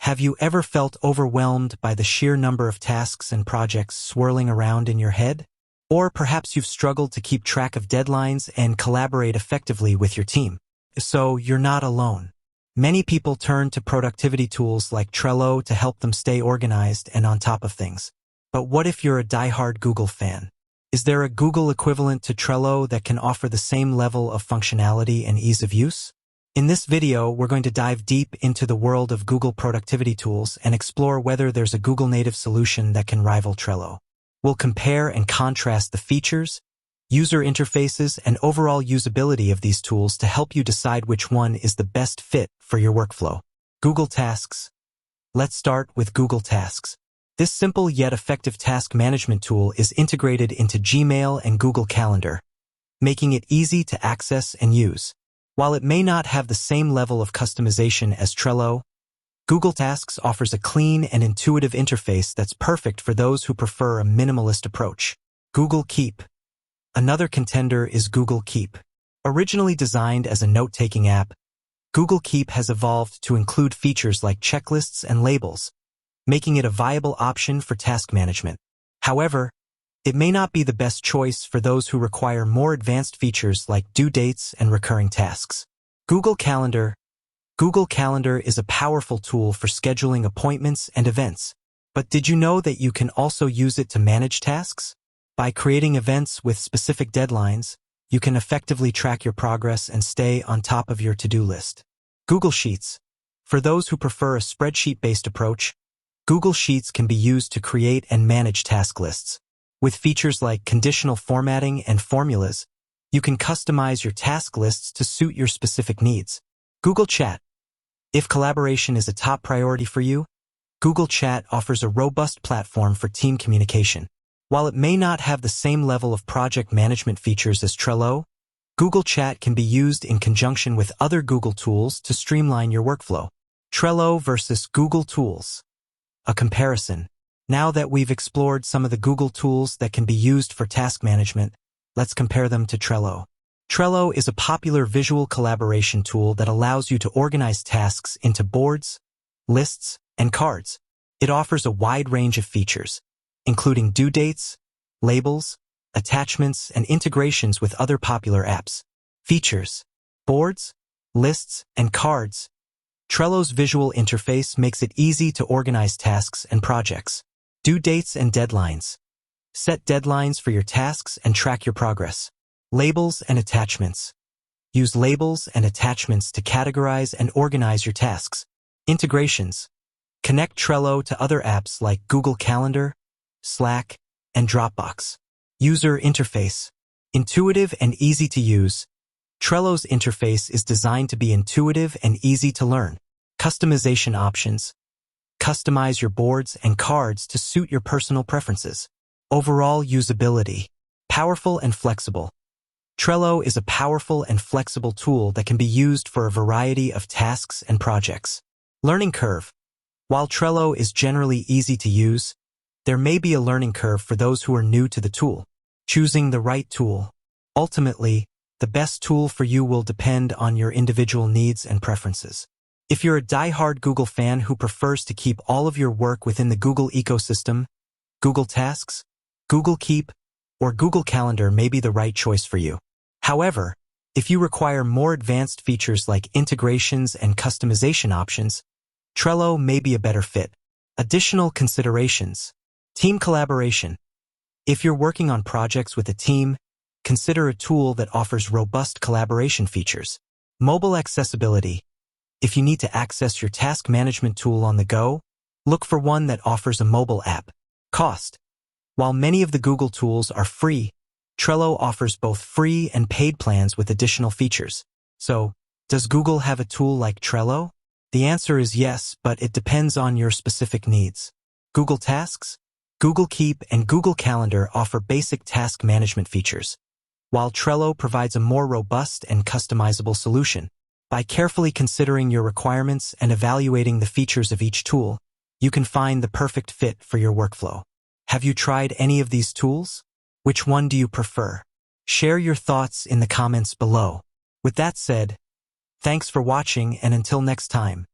Have you ever felt overwhelmed by the sheer number of tasks and projects swirling around in your head? Or perhaps you've struggled to keep track of deadlines and collaborate effectively with your team. So you're not alone. Many people turn to productivity tools like Trello to help them stay organized and on top of things. But what if you're a diehard Google fan? Is there a Google equivalent to Trello that can offer the same level of functionality and ease of use? In this video, we're going to dive deep into the world of Google productivity tools and explore whether there's a Google native solution that can rival Trello. We'll compare and contrast the features, user interfaces, and overall usability of these tools to help you decide which one is the best fit for your workflow. Google Tasks. Let's start with Google Tasks. This simple yet effective task management tool is integrated into Gmail and Google Calendar, making it easy to access and use. While it may not have the same level of customization as Trello, Google Tasks offers a clean and intuitive interface that's perfect for those who prefer a minimalist approach. Google Keep. Another contender is Google Keep. Originally designed as a note-taking app, Google Keep has evolved to include features like checklists and labels, making it a viable option for task management. However, it may not be the best choice for those who require more advanced features like due dates and recurring tasks. Google Calendar. Google Calendar is a powerful tool for scheduling appointments and events. But did you know that you can also use it to manage tasks? By creating events with specific deadlines, you can effectively track your progress and stay on top of your to-do list. Google Sheets. For those who prefer a spreadsheet-based approach, Google Sheets can be used to create and manage task lists. With features like conditional formatting and formulas, you can customize your task lists to suit your specific needs. Google Chat. If collaboration is a top priority for you, Google Chat offers a robust platform for team communication. While it may not have the same level of project management features as Trello, Google Chat can be used in conjunction with other Google tools to streamline your workflow. Trello versus Google tools. A comparison. Now that we've explored some of the Google tools that can be used for task management, let's compare them to Trello. Trello is a popular visual collaboration tool that allows you to organize tasks into boards, lists, and cards. It offers a wide range of features, including due dates, labels, attachments, and integrations with other popular apps. Features: boards, lists, and cards. Trello's visual interface makes it easy to organize tasks and projects. Due dates and deadlines. Set deadlines for your tasks and track your progress. Labels and attachments. Use labels and attachments to categorize and organize your tasks. Integrations. Connect Trello to other apps like Google Calendar, Slack, and Dropbox. User interface. Intuitive and easy to use. Trello's interface is designed to be intuitive and easy to learn. Customization options. Customize your boards and cards to suit your personal preferences. Overall usability. Powerful and flexible. Trello is a powerful and flexible tool that can be used for a variety of tasks and projects. Learning curve. While Trello is generally easy to use, there may be a learning curve for those who are new to the tool. Choosing the right tool. Ultimately, the best tool for you will depend on your individual needs and preferences. If you're a die-hard Google fan who prefers to keep all of your work within the Google ecosystem, Google Tasks, Google Keep, or Google Calendar may be the right choice for you. However, if you require more advanced features like integrations and customization options, Trello may be a better fit. Additional considerations. Team collaboration. If you're working on projects with a team, consider a tool that offers robust collaboration features. Mobile accessibility. If you need to access your task management tool on the go, look for one that offers a mobile app. Cost. While many of the Google tools are free, Trello offers both free and paid plans with additional features. So, does Google have a tool like Trello? The answer is yes, but it depends on your specific needs. Google Tasks, Google Keep, and Google Calendar offer basic task management features, while Trello provides a more robust and customizable solution. By carefully considering your requirements and evaluating the features of each tool, you can find the perfect fit for your workflow. Have you tried any of these tools? Which one do you prefer? Share your thoughts in the comments below. With that said, thanks for watching, and until next time.